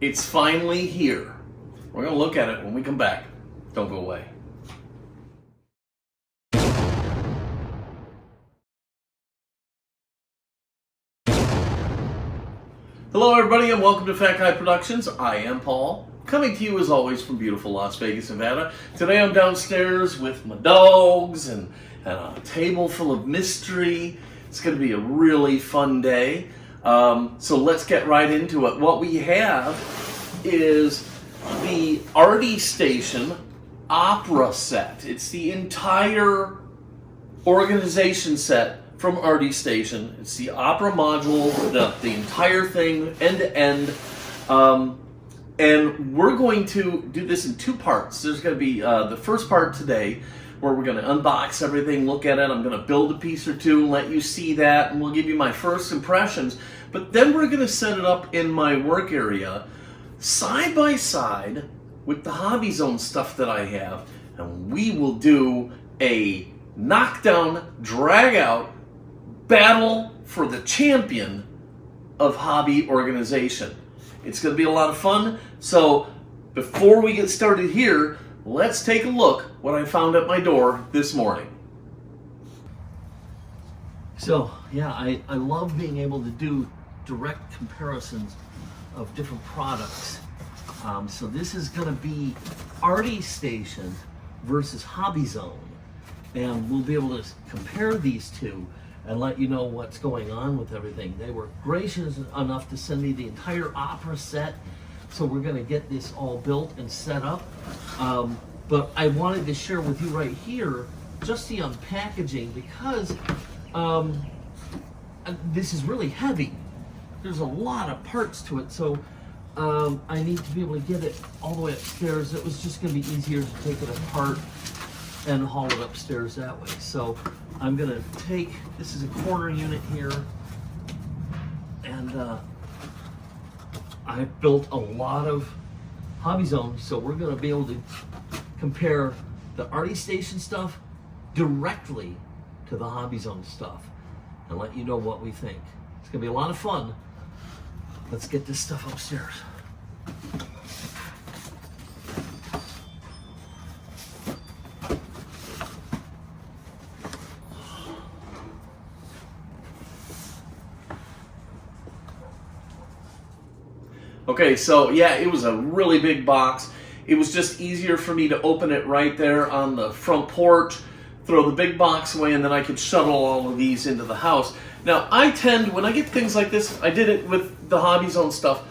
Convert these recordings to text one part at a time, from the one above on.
It's finally here. We're going to look at it when we come back. Don't go away. Hello everybody and welcome to Fat Guy Productions. I am Paul, coming to you as always from beautiful Las Vegas, Nevada. Today I'm downstairs with my dogs and a table full of mystery. It's going to be a really fun day. So let's get right into it. What we have is the Artty Station opera set. It's the entire organization set from Artty Station. It's the opera module, the entire thing, end to end. And we're going to do this in two parts. There's going to be the first part today, where we're going to unbox everything, look at it. I'm going to build a piece or two and let you see that, and we'll give you my first impressions. But then we're going to set it up in my work area, side by side with the Hobby Zone stuff that I have, and we will do a knockdown, drag out battle for the champion of hobby organization. It's going to be a lot of fun. So before we get started here, let's take a look what I found at my door this morning. So yeah, I love being able to do direct comparisons of different products. So this is going to be Artty Station versus Hobby Zone, and we'll be able to compare these two and let you know what's going on with everything. They were gracious enough to send me the entire opera set, so we're going to get this all built and set up. But I wanted to share with you right here just the unpackaging, because this is really heavy. There's a lot of parts to it, so I need to be able to get it all the way upstairs. It was just going to be easier to take it apart and haul it upstairs that way. So I'm going to take, this is a corner unit here, and I've built a lot of Hobby Zone, so we're going to be able to compare the Artty Station stuff directly to the Hobby Zone stuff and let you know what we think. It's going to be a lot of fun. Let's get this stuff upstairs. Okay, so yeah, it was a really big box. It was just easier for me to open it right there on the front porch, throw the big box away, and then I could shuttle all of these into the house. Now, I tend, when I get things like this, I did it with the Hobby Zone stuff,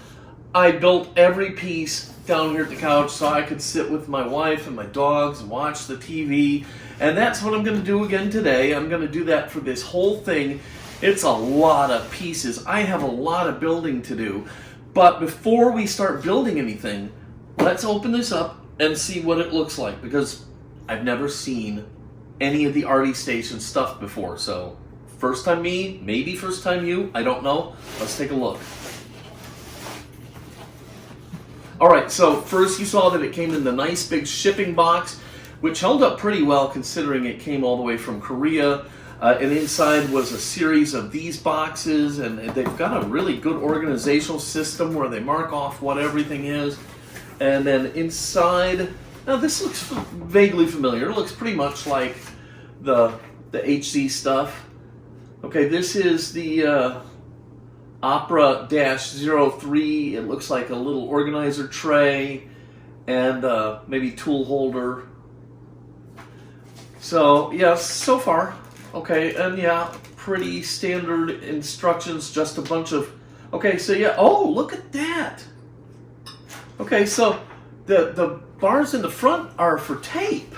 I built every piece down here at the couch so I could sit with my wife and my dogs and watch the TV, and that's what I'm going to do again today. I'm going to do that for this whole thing. It's a lot of pieces. I have a lot of building to do. But before we start building anything, let's open this up and see what it looks like, because I've never seen any of the Artty Station stuff before. So first time me, maybe first time you, I don't know. Let's take a look. All right, so first you saw that it came in the nice big shipping box, which held up pretty well considering it came all the way from Korea. And inside was a series of these boxes, and they've got a really good organizational system where they mark off what everything is. And then inside, now this looks vaguely familiar. It looks pretty much like the HZ stuff. Okay, this is the Opera-03. It looks like a little organizer tray and maybe tool holder. So yes, so far. Okay, and yeah, pretty standard instructions, just a bunch of, okay, so yeah, oh, look at that. Okay, so the bars in the front are for tape.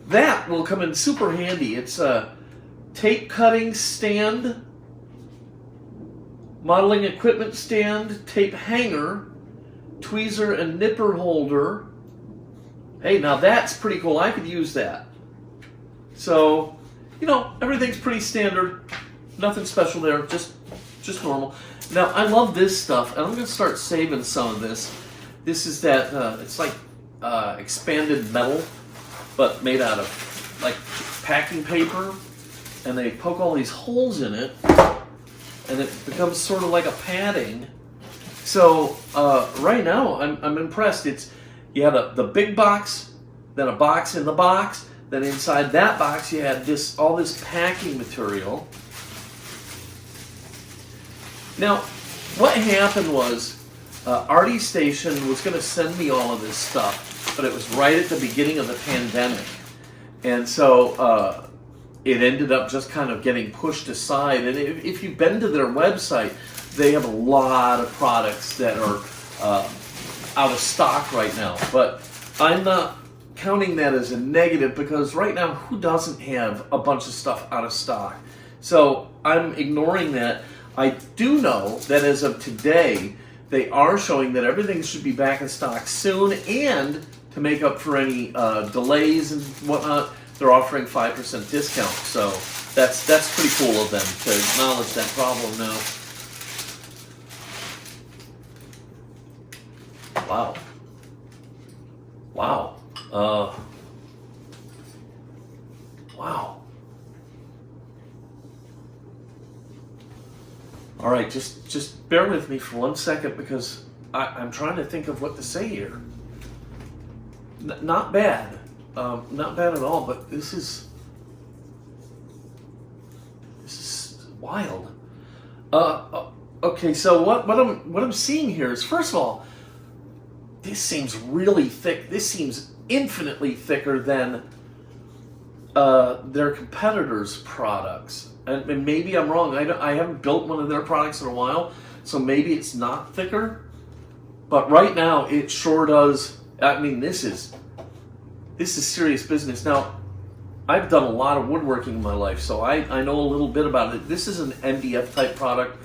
That will come in super handy. It's a tape cutting stand, modeling equipment stand, tape hanger, tweezer and nipper holder. Hey, now that's pretty cool. I could use that. So, you know, everything's pretty standard. Nothing special there, just normal. Now, I love this stuff, and I'm going to start saving some of this. This is that, it's like expanded metal, but made out of like packing paper, and they poke all these holes in it, and it becomes sort of like a padding. So right now, I'm impressed. You have the big box, then a box in the box, then inside that box you had all this packing material. Now, what happened was Artty Station was going to send me all of this stuff, but it was right at the beginning of the pandemic, and so it ended up just kind of getting pushed aside. And if you've been to their website, they have a lot of products that are out of stock right now. But I'm not counting that as a negative, because right now, who doesn't have a bunch of stuff out of stock? So I'm ignoring that. I do know that as of today, they are showing that everything should be back in stock soon, and to make up for any delays and whatnot, they're offering 5% discount. So that's pretty cool of them to acknowledge that problem now. Wow. Wow. Wow. All right, just bear with me for 1 second, because I'm trying to think of what to say here. Not bad. Not bad at all, but this is wild. Okay, so what I'm seeing here is, first of all, this seems really thick. This seems infinitely thicker than their competitors' products. And maybe I'm wrong. I haven't built one of their products in a while, so maybe it's not thicker. But right now, it sure does. I mean, this is serious business. Now, I've done a lot of woodworking in my life, so I know a little bit about it. This is an MDF type product.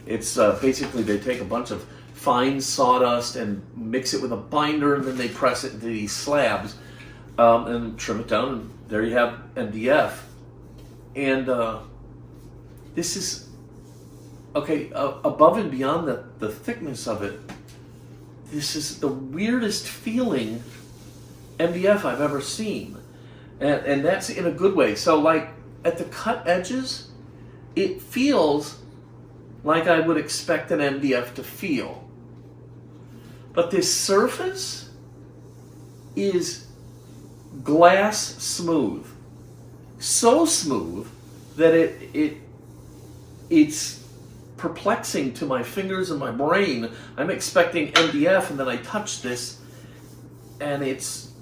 It's basically they take a bunch of fine sawdust and mix it with a binder, and then they press it into these slabs and trim it down, and there you have MDF. And this is, okay, above and beyond the thickness of it, this is the weirdest feeling MDF I've ever seen. And that's in a good way. So like at the cut edges, it feels like I would expect an MDF to feel. But this surface is glass smooth. So smooth that it's perplexing to my fingers and my brain. I'm expecting MDF, and then I touch this, and it's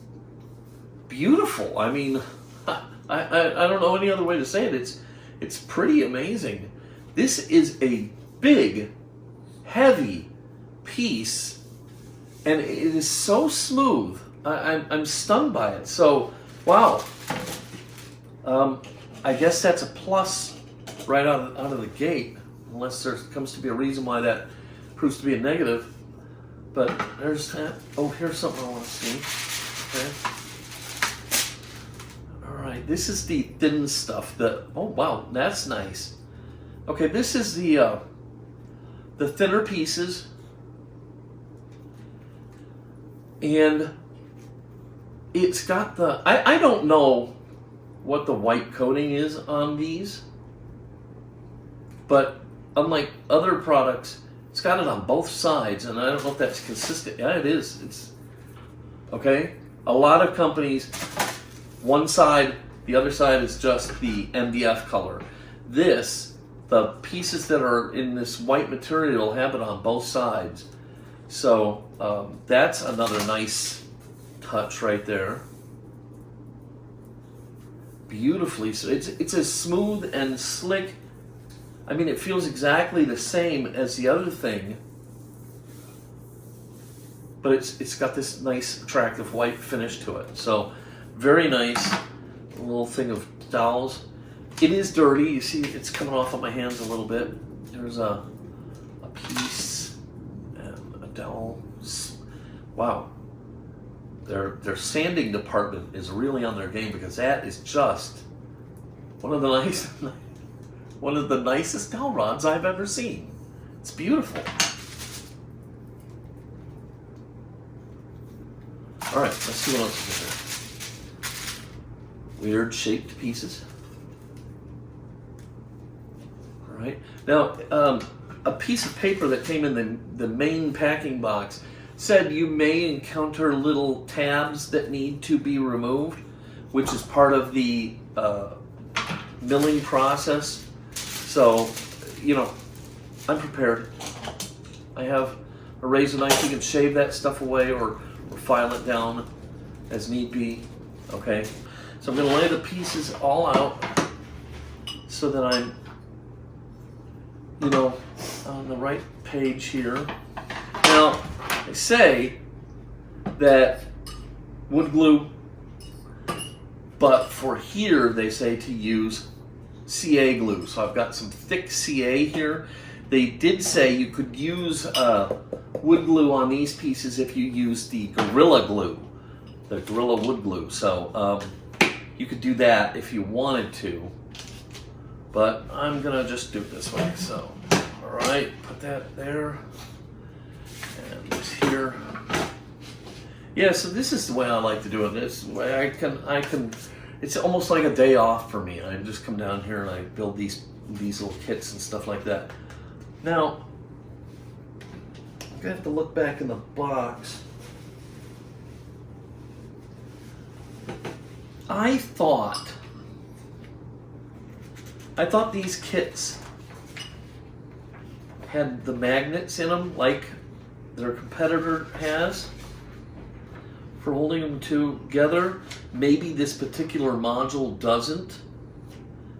beautiful. I mean, I don't know any other way to say it. It's pretty amazing. This is a big, heavy piece, and it is so smooth. I'm stunned by it. So, wow. I guess that's a plus right out of the gate, unless there comes to be a reason why that proves to be a negative. But there's that. Oh, here's something I want to see. Okay. All right, this is the thin stuff. Oh wow, that's nice. Okay, this is the thinner pieces, and it's got the. I don't know what the white coating is on these, but unlike other products, it's got it on both sides, and I don't know if that's consistent. Yeah, it is. It's okay. A lot of companies, one side, the other side is just the MDF color. The pieces that are in this white material have it on both sides. So that's another nice touch right there. Beautifully, so it's as smooth and slick. I mean, it feels exactly the same as the other thing, but it's got this nice, attractive white finish to it. So very nice. A little thing of dowels. It is dirty. You see, it's coming off of my hands a little bit. There's a piece and a dowel. Wow. Their sanding department is really on their game, because that is just one of the nicest dowel rods I've ever seen. It's beautiful. All right, let's see what else is in there. Weird shaped pieces. All right. Now, a piece of paper that came in the main packing box said you may encounter little tabs that need to be removed, which is part of the milling process. So, you know, I'm prepared. I have a razor knife. You can shave that stuff away or file it down as need be. Okay, so I'm going to lay the pieces all out so that I'm, you know, on the right page here. Now, they say that wood glue, but for here they say to use CA glue. So I've got some thick CA here. They did say you could use wood glue on these pieces if you use the Gorilla Glue, the Gorilla Wood Glue. So you could do that if you wanted to, but I'm gonna just do it this way. So, all right, put that there, and this here. Yeah, so this is the way I like to do it. This way I can. It's almost like a day off for me. I just come down here and I build these little kits and stuff like that. Now, I'm gonna have to look back in the box. I thought these kits had the magnets in them like their competitor has for holding them together. Maybe this particular module doesn't,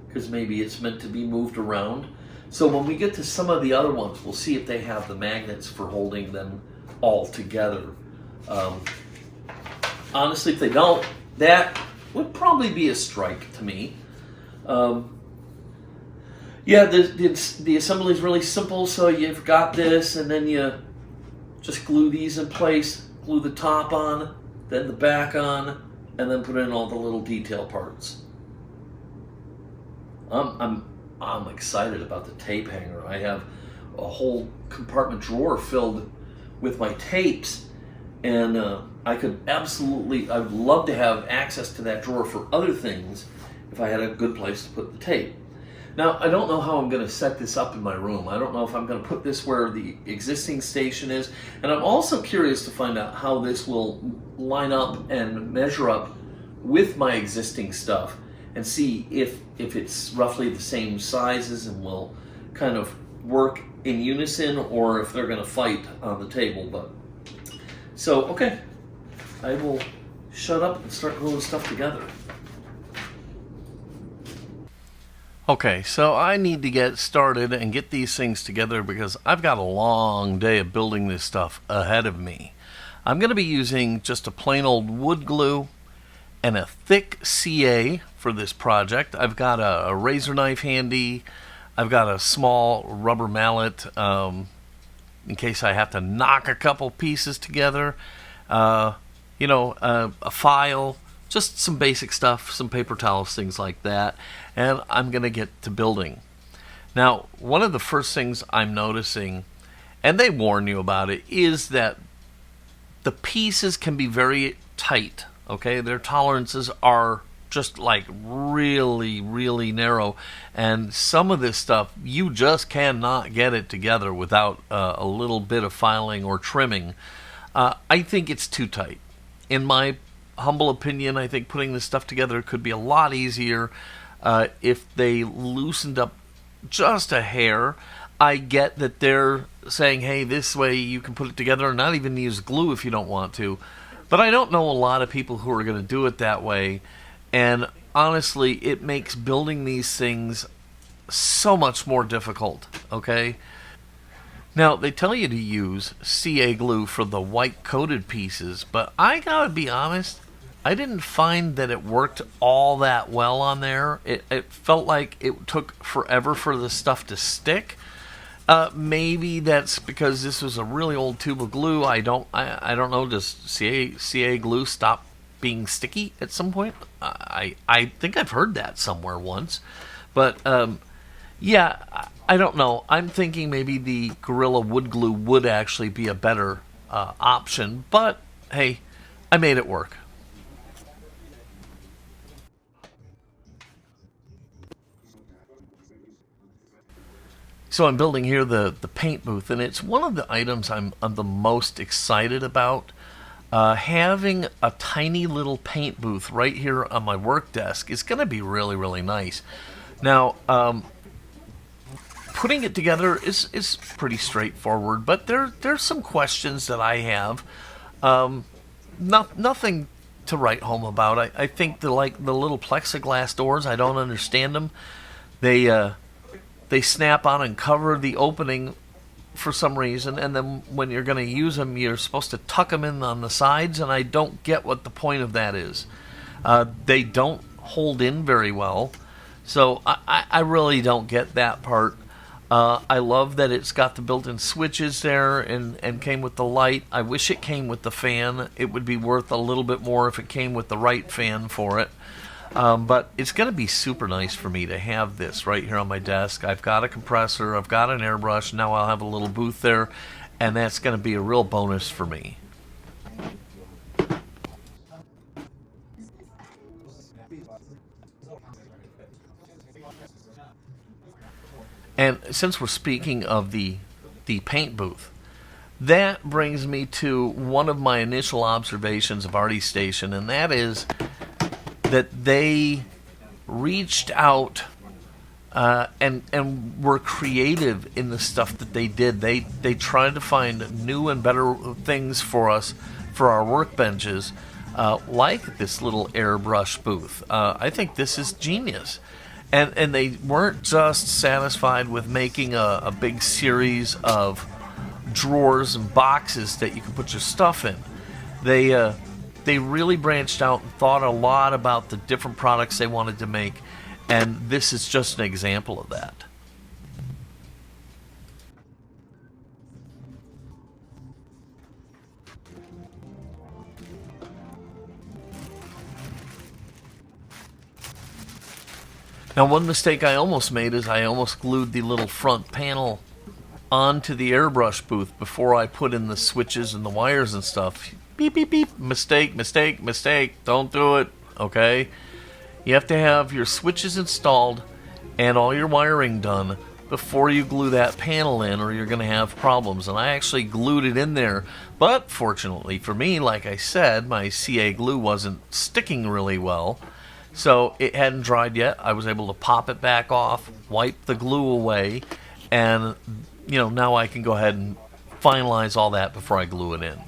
because maybe it's meant to be moved around. So when we get to some of the other ones, we'll see if they have the magnets for holding them all together. Honestly, if they don't, that would probably be a strike to me. Yeah, the assembly is really simple. So you've got this, and then you just glue these in place, glue the top on, then the back on, and then put in all the little detail parts. I'm excited about the tape hanger. I have a whole compartment drawer filled with my tapes, and I'd love to have access to that drawer for other things if I had a good place to put the tape. Now, I don't know how I'm going to set this up in my room. I don't know if I'm going to put this where the existing station is, and I'm also curious to find out how this will line up and measure up with my existing stuff, and see if it's roughly the same sizes and will kind of work in unison, or if they're going to fight on the table. But so, okay, I will shut up and start gluing stuff together. Okay, so I need to get started and get these things together because I've got a long day of building this stuff ahead of me. I'm going to be using just a plain old wood glue and a thick CA for this project. I've got a razor knife handy. I've got a small rubber mallet in case I have to knock a couple pieces together. A file, just some basic stuff, some paper towels, things like that. And I'm going to get to building. Now, one of the first things I'm noticing, and they warn you about it, is that the pieces can be very tight. Okay, their tolerances are just like really, really narrow, and some of this stuff you just cannot get it together without a little bit of filing or trimming. I think it's too tight. In my humble opinion, I think putting this stuff together could be a lot easier if they loosened up just a hair. I get that they're saying, hey, this way you can put it together and not even use glue if you don't want to. But I don't know a lot of people who are going to do it that way, and honestly, it makes building these things so much more difficult, okay? Now, they tell you to use CA glue for the white-coated pieces, but I gotta be honest, I didn't find that it worked all that well on there. It felt like it took forever for the stuff to stick. Maybe that's because this was a really old tube of glue. I don't know. Does CA glue stop being sticky at some point? I think I've heard that somewhere once, but yeah, I don't know. I'm thinking maybe the Gorilla Wood Glue would actually be a better option. But hey, I made it work. So I'm building here the paint booth, and it's one of the items I'm the most excited about. Having a tiny little paint booth right here on my work desk is going to be really, really nice. Now, putting it together is pretty straightforward, but there's some questions that I have. Nothing to write home about. I think the little plexiglass doors, I don't understand them. They snap on and cover the opening for some reason, and then when you're going to use them, you're supposed to tuck them in on the sides, and I don't get what the point of that is. They don't hold in very well, so I really don't get that part. I love that it's got the built-in switches there and came with the light. I wish it came with the fan. It would be worth a little bit more if it came with the right fan for it. But it's going to be super nice for me to have this right here on my desk. I've got a compressor, I've got an airbrush, now I'll have a little booth there, and that's going to be a real bonus for me. And since we're speaking of the paint booth, that brings me to one of my initial observations of Artty Station, and that is that they reached out and were creative in the stuff that they did. They tried to find new and better things for us for our workbenches, like this little airbrush booth. I think this is genius. And they weren't just satisfied with making a big series of drawers and boxes that you can put your stuff in. They really branched out and thought a lot about the different products they wanted to make, and this is just an example of that. Now, one mistake I almost made is I almost glued the little front panel onto the airbrush booth before I put in the switches and the wires and stuff. Beep, beep, beep. Mistake, mistake, mistake. Don't do it, okay? You have to have your switches installed and all your wiring done before you glue that panel in, or you're going to have problems. And I actually glued it in there, but fortunately for me, like I said, my CA glue wasn't sticking really well. So it hadn't dried yet. I was able to pop it back off, wipe the glue away, and now I can go ahead and finalize all that before I glue it in.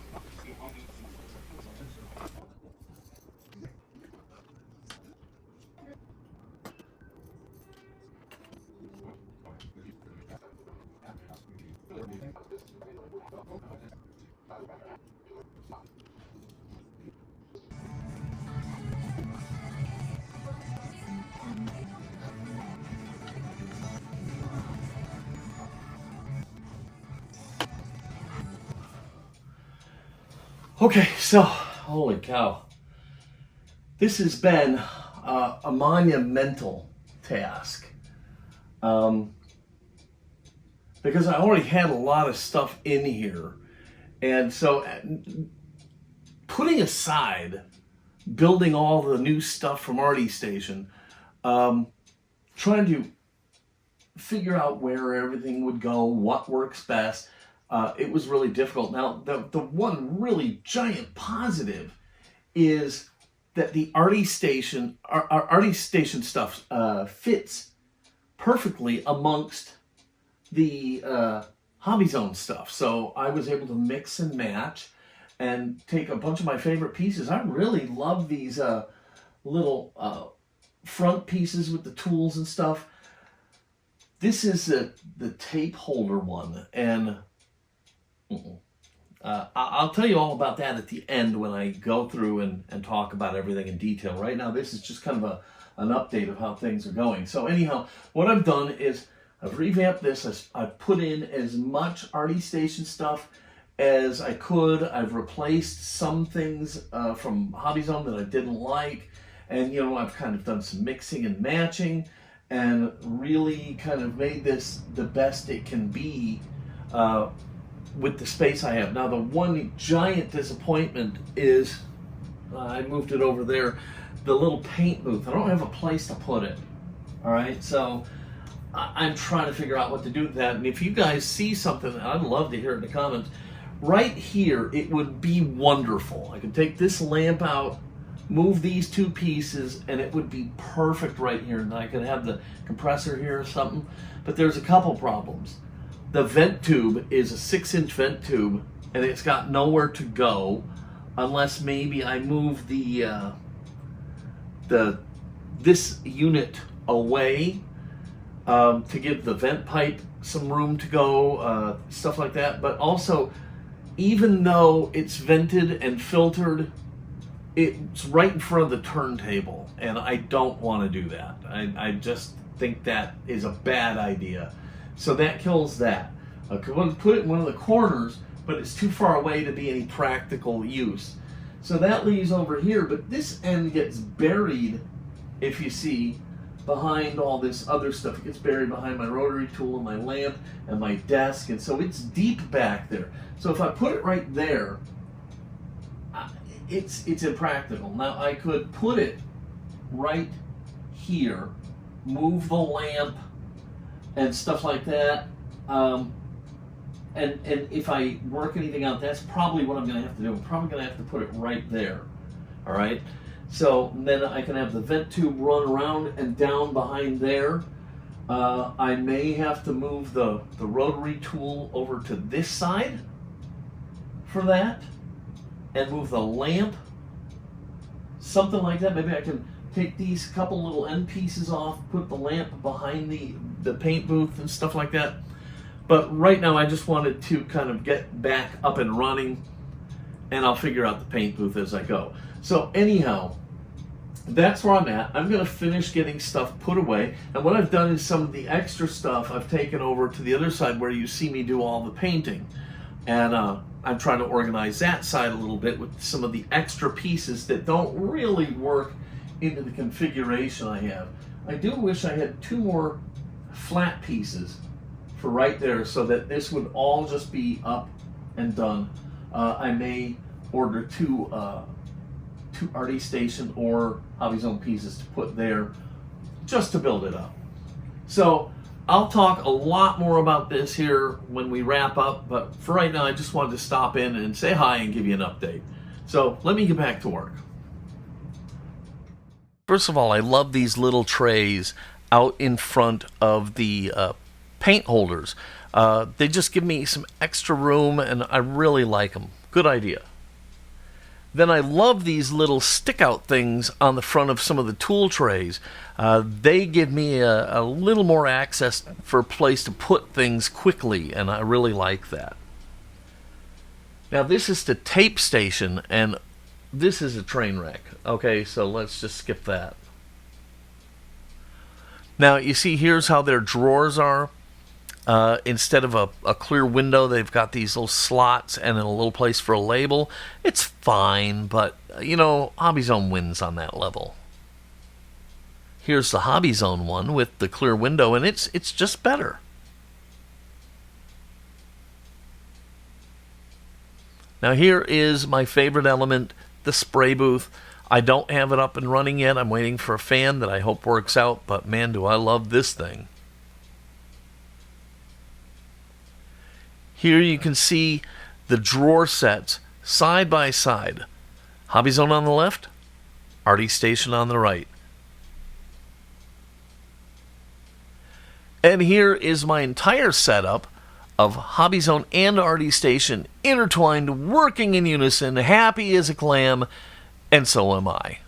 Okay, so, holy cow. This has been a monumental task. Because I already had a lot of stuff in here. And so, putting aside building all the new stuff from Artty Station, trying to figure out where everything would go, what works best, it was really difficult. Now, the one really giant positive is that the Artty Station, our Artty Station stuff fits perfectly amongst the Hobby Zone stuff. So I was able to mix and match and take a bunch of my favorite pieces. I really love these little front pieces with the tools and stuff. This is the tape holder one, and I'll tell you all about that at the end when I go through and talk about everything in detail. Right now, this is just kind of an update of how things are going. So anyhow, what I've done is I've revamped this. I've put in as much Artty Station stuff as I could. I've replaced some things from Hobby Zone that I didn't like. And, I've kind of done some mixing and matching and really kind of made this the best it can be with the space I have. Now, the one giant disappointment is, I moved it over there, the little paint booth. I don't have a place to put it. All right, so I'm trying to figure out what to do with that. And if you guys see something, I'd love to hear it in the comments. Right here, it would be wonderful. I could take this lamp out, move these two pieces, and it would be perfect right here. And I could have the compressor here or something. But there's a couple problems. The vent tube is a 6-inch vent tube, and it's got nowhere to go unless maybe I move this unit away to give the vent pipe some room to go, stuff like that. But also, even though it's vented and filtered, it's right in front of the turntable, and I don't want to do that. I just think that is a bad idea. So that kills that. I could put it in one of the corners, but it's too far away to be any practical use. So that leaves over here, but this end gets buried, if you see, behind all this other stuff. It gets buried behind my rotary tool and my lamp and my desk, and so it's deep back there. So if I put it right there, it's impractical. Now I could put it right here, move the lamp and stuff like that, and if I work anything out, that's probably what I'm going to have to do. I'm probably going to have to put it right there. All right. So then I can have the vent tube run around and down behind there. I may have to move the rotary tool over to this side for that, and move the lamp, something like that. Maybe I can take these couple little end pieces off, put the lamp behind the paint booth and stuff like that. But right now I just wanted to kind of get back up and running, and I'll figure out the paint booth as I go. So anyhow, that's where I'm at. I'm going to finish getting stuff put away, and what I've done is some of the extra stuff I've taken over to the other side where you see me do all the painting, and I'm trying to organize that side a little bit with some of the extra pieces that don't really work into the configuration I have. I do wish I had 2 more flat pieces for right there so that this would all just be up and done. I may order 2 Artty Station or Hobby Zone pieces to put there just to build it up. So I'll talk a lot more about this here when we wrap up, but for right now I just wanted to stop in and say hi and give you an update. So let me get back to work. First of all, I love these little trays out in front of the paint holders. They just give me some extra room, and I really like them. Good idea. Then I love these little stick-out things on the front of some of the tool trays. They give me a little more access for a place to put things quickly, and I really like that. Now this is the tape station, and this is a train wreck. Okay, so let's just skip that. Now you see here's how their drawers are. Instead of a clear window, they've got these little slots and a little place for a label. It's fine, but, you know, Hobby Zone wins on that level. Here's the Hobby Zone one with the clear window, and it's just better. Now here is my favorite element, the spray booth. I don't have it up and running yet. I'm waiting for a fan that I hope works out, but man, do I love this thing. Here you can see the drawer sets side by side. Hobby Zone on the left, Arttystation on the right. And here is my entire setup of Hobby Zone and Arttystation intertwined, working in unison, happy as a clam, and so am I.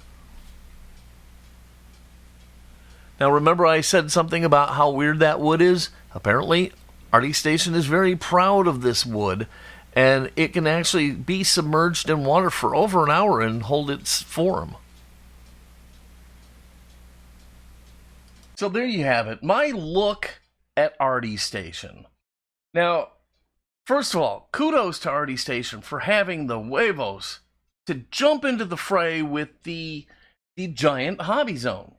Now remember I said something about how weird that wood is? Apparently Arttystation is very proud of this wood, and it can actually be submerged in water for over an hour and hold its form. So there you have it, my look at Arttystation. Now, first of all, kudos to Arttystation for having the huevos to jump into the fray with the giant Hobby Zone.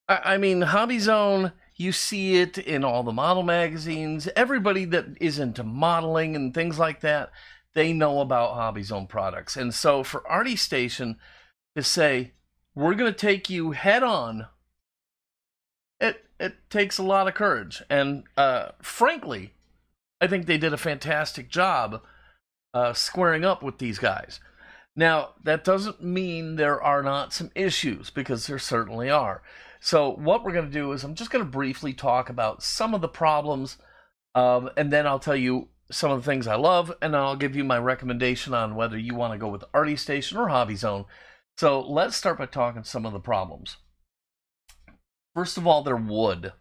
I mean, Hobby Zone, you see it in all the model magazines. Everybody that is into modeling and things like that, they know about Hobby Zone products. And so for Arttystation to say, we're going to take you head on, it takes a lot of courage. And frankly, I think they did a fantastic job squaring up with these guys. Now, that doesn't mean there are not some issues, because there certainly are. So what we're going to do is I'm just going to briefly talk about some of the problems, and then I'll tell you some of the things I love, and I'll give you my recommendation on whether you want to go with Artty Station or Hobby Zone. So let's start by talking some of the problems. First of all, they're wood.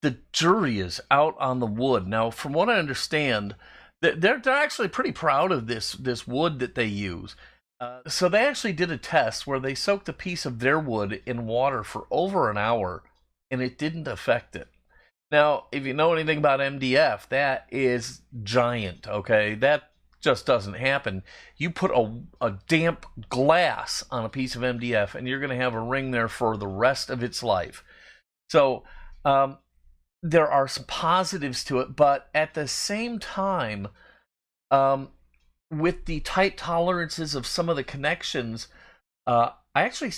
The jury is out on the wood. Now, from what I understand, they're actually pretty proud of this wood that they use. So they actually did a test where they soaked a piece of their wood in water for over an hour, and it didn't affect it. Now, if you know anything about MDF, that is giant, okay? That just doesn't happen. You put a damp glass on a piece of MDF, and you're going to have a ring there for the rest of its life. So there are some positives to it, but at the same time, with the tight tolerances of some of the connections, I actually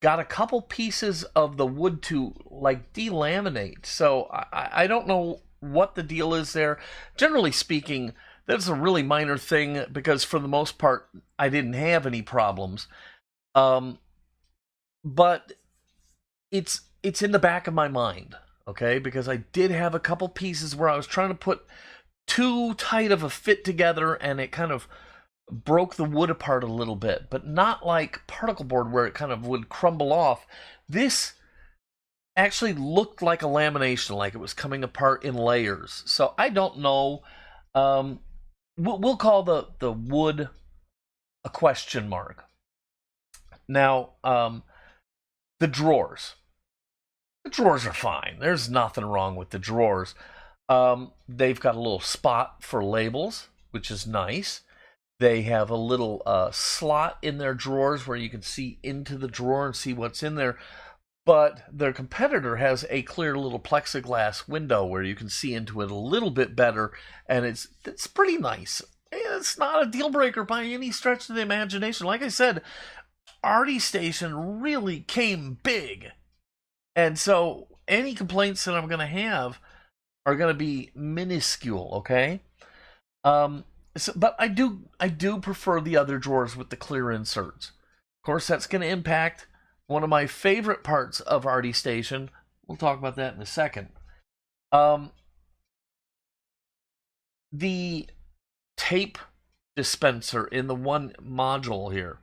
got a couple pieces of the wood to like delaminate. So I don't know what the deal is there. Generally speaking, that's a really minor thing, because for the most part, I didn't have any problems. But it's in the back of my mind, okay? Because I did have a couple pieces where I was trying to put too tight of a fit together, and it kind of broke the wood apart a little bit, but not like particle board where it kind of would crumble off. This actually looked like a lamination, like it was coming apart in layers. So I don't know. We'll call the wood a question mark. Now, the drawers. The drawers are fine. There's nothing wrong with the drawers. They've got a little spot for labels, which is nice. They have a little slot in their drawers where you can see into the drawer and see what's in there. But their competitor has a clear little plexiglass window where you can see into it a little bit better, and it's pretty nice. It's not a deal breaker by any stretch of the imagination. Like I said, Artystation really came big, and so any complaints that I'm going to have are going to be minuscule. Okay. But I do prefer the other drawers with the clear inserts. Of course, that's going to impact one of my favorite parts of Artystation. We'll talk about that in a second. The tape dispenser in the one module here,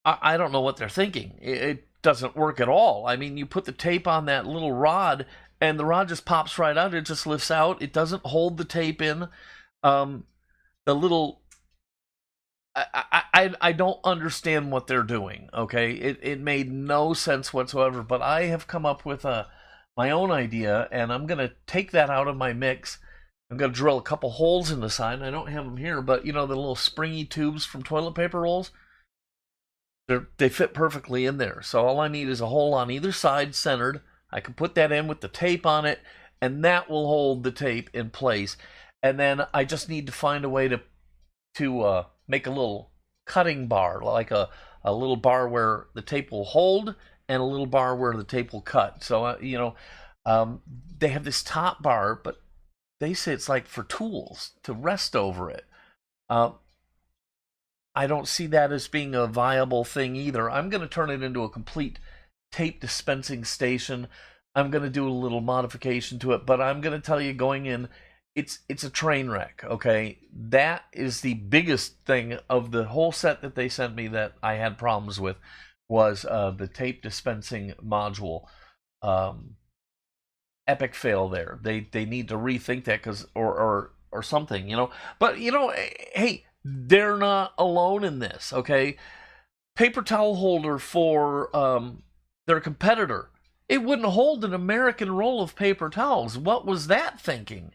I don't know what they're thinking. It doesn't work at all. I mean, you put the tape on that little rod, and the rod just pops right out. It just lifts out. It doesn't hold the tape in. The little, I don't understand what they're doing. Okay, it made no sense whatsoever. But I have come up with my own idea, and I'm gonna take that out of my mix. I'm gonna drill a couple holes in the side. I don't have them here, but you know the little springy tubes from toilet paper rolls. They fit perfectly in there. So all I need is a hole on either side, centered. I can put that in with the tape on it, and that will hold the tape in place. And then I just need to find a way to make a little cutting bar, like a little bar where the tape will hold and a little bar where the tape will cut. So, they have this top bar, but they say it's like for tools to rest over it. I don't see that as being a viable thing either. I'm going to turn it into a complete tape dispensing station. I'm going to do a little modification to it, but I'm going to tell you going in, it's a train wreck, okay? That is the biggest thing of the whole set that they sent me that I had problems with, was the tape dispensing module. Epic fail there. They need to rethink that, or something, you know. But hey, they're not alone in this, okay? Paper towel holder for their competitor. It wouldn't hold an American roll of paper towels. What was that thinking?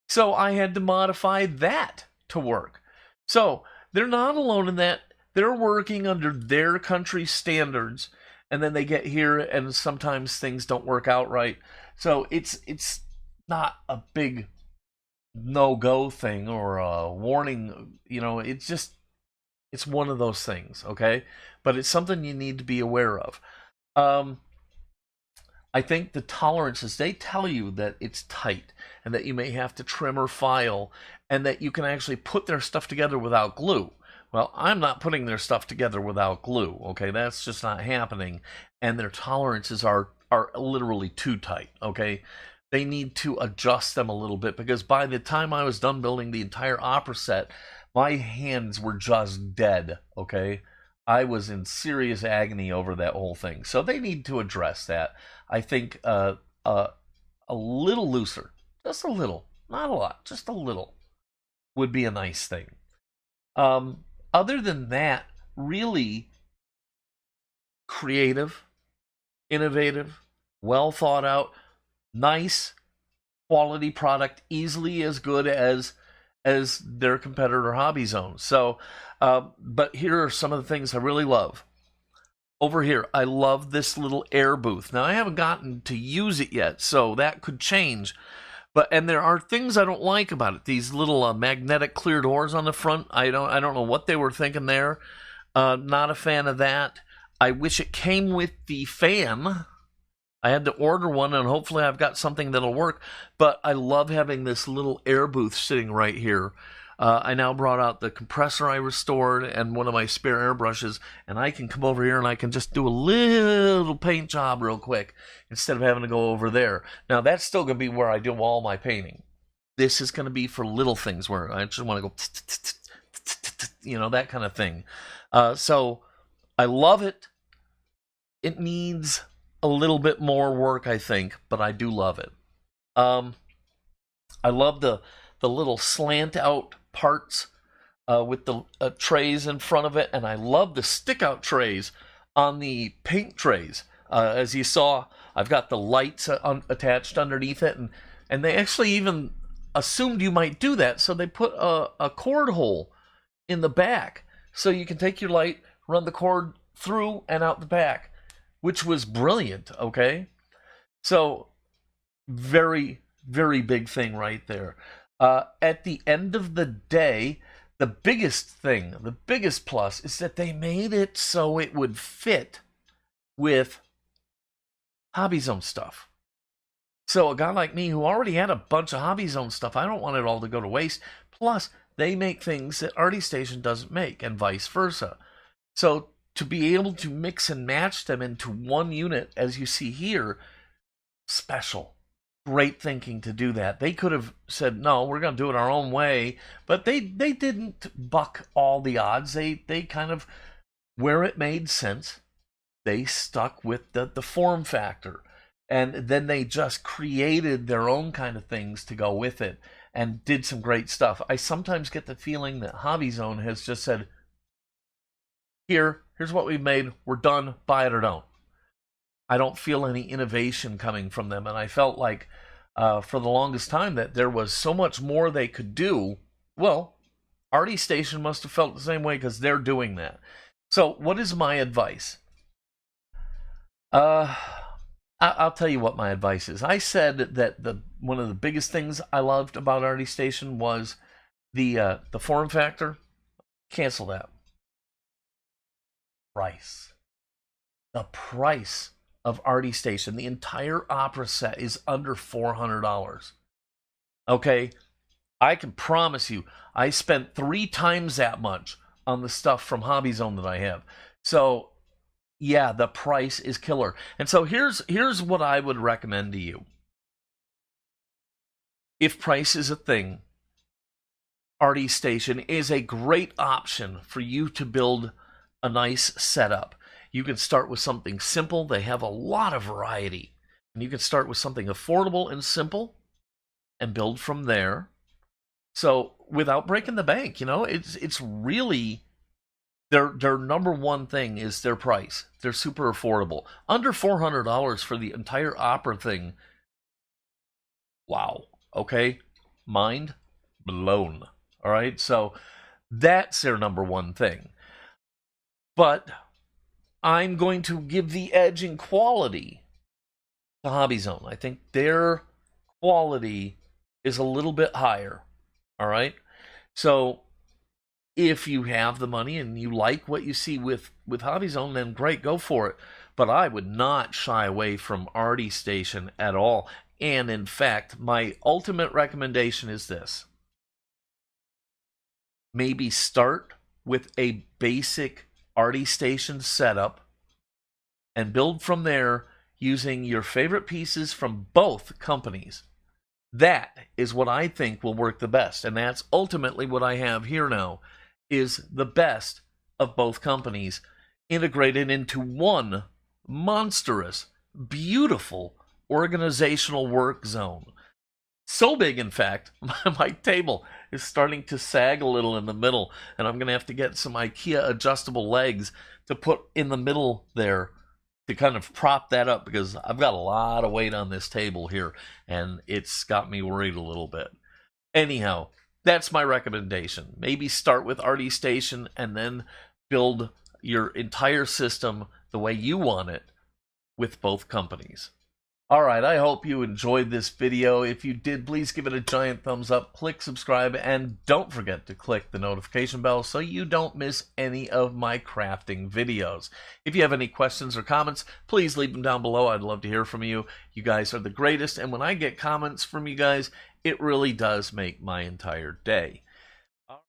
So I had to modify that to work. So they're not alone in that. They're working under their country's standards, and then they get here and sometimes things don't work out right. So it's not a big no-go thing or a warning, it's one of those things, okay? But it's something you need to be aware of. I think the tolerances, they tell you that it's tight and that you may have to trim or file and that you can actually put their stuff together without glue. Well, I'm not putting their stuff together without glue, okay? That's just not happening. And their tolerances are literally too tight, okay? They need to adjust them a little bit because by the time I was done building the entire opera set, my hands were just dead, okay? I was in serious agony over that whole thing. So they need to address that. I think a little looser, just a little, not a lot, just a little, would be a nice thing. Other than that, really creative, innovative, well thought out, nice quality product, easily as good as their competitor Hobby Zone. So, but here are some of the things I really love. Over here, I love this little air booth. Now, I haven't gotten to use it yet, so that could change. And there are things I don't like about it. These little magnetic clear doors on the front. I don't know what they were thinking there. Not a fan of that. I wish it came with the fan. I had to order one, and hopefully I've got something that'll work. But I love having this little air booth sitting right here. I now brought out the compressor I restored and one of my spare airbrushes, and I can come over here and I can just do a little paint job real quick instead of having to go over there. Now, that's still going to be where I do all my painting. This is going to be for little things where I just want to go, you know, that kind of thing. So I love it. It needs a little bit more work, I think, but I do love it. I love the little slant out parts with the trays in front of it, and I love the stick out trays on the paint trays. As you saw, I've got the lights attached underneath it, and they actually even assumed you might do that, so they put a cord hole in the back so you can take your light, run the cord through and out the back, which was brilliant, okay? So very, very big thing right there. At the end of the day, the biggest thing, the biggest plus is that they made it so it would fit with Hobby Zone stuff. So a guy like me who already had a bunch of Hobby Zone stuff, I don't want it all to go to waste. Plus, they make things that Arttystation doesn't make, and vice versa. So to be able to mix and match them into one unit, as you see here, special. Great thinking to do that. They could have said, no, we're going to do it our own way, but they didn't buck all the odds. They kind of, where it made sense, they stuck with the form factor. And then they just created their own kind of things to go with it and did some great stuff. I sometimes get the feeling that Hobby Zone has just said, here's what we've made, we're done, buy it or don't. I don't feel any innovation coming from them, and I felt like for the longest time that there was so much more they could do. Well, Artystation must have felt the same way because they're doing that. So what is my advice? I'll tell you what my advice is. I said that one of the biggest things I loved about Artystation was the form factor. Cancel that. Price. The price of Artystation, the entire opera set, is under $400. Okay? I can promise you, I spent 3 times that much on the stuff from Hobby Zone that I have. So, yeah, the price is killer. And so here's what I would recommend to you. If price is a thing, Artystation is a great option for you to build a nice setup. You can start with something simple. They have a lot of variety. And you can start with something affordable and simple and build from there. So without breaking the bank, you know, it's really their number one thing is their price. They're super affordable. Under $400 for the entire opera thing. Wow. Okay. Mind blown. All right. So that's their number one thing. But I'm going to give the edge in quality to Hobby Zone. I think their quality is a little bit higher. All right. So If you have the money and you like what you see with Hobby Zone, then great, go for it. But I would not shy away from Arttystation at all. And in fact, my ultimate recommendation is this. Maybe start with a basic Arttystation setup and build from there using your favorite pieces from both companies. That is what I think will work the best, and that's ultimately what I have here now, is the best of both companies integrated into one monstrous, beautiful organizational work zone. So big, in fact, my table is starting to sag a little in the middle, and I'm going to have to get some IKEA adjustable legs to put in the middle there to kind of prop that up, because I've got a lot of weight on this table here, and it's got me worried a little bit. Anyhow, that's my recommendation. Maybe start with Arttystation and then build your entire system the way you want it with both companies. Alright, I hope you enjoyed this video. If you did, please give it a giant thumbs up, click subscribe, and don't forget to click the notification bell so you don't miss any of my crafting videos. If you have any questions or comments, please leave them down below. I'd love to hear from you. You guys are the greatest, and when I get comments from you guys, it really does make my entire day.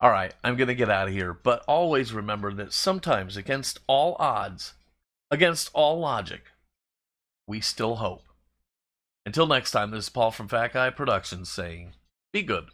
Alright, I'm going to get out of here, but always remember that sometimes, against all odds, against all logic, we still hope. Until next time, this is Paul from Fat Guy Productions saying, be good.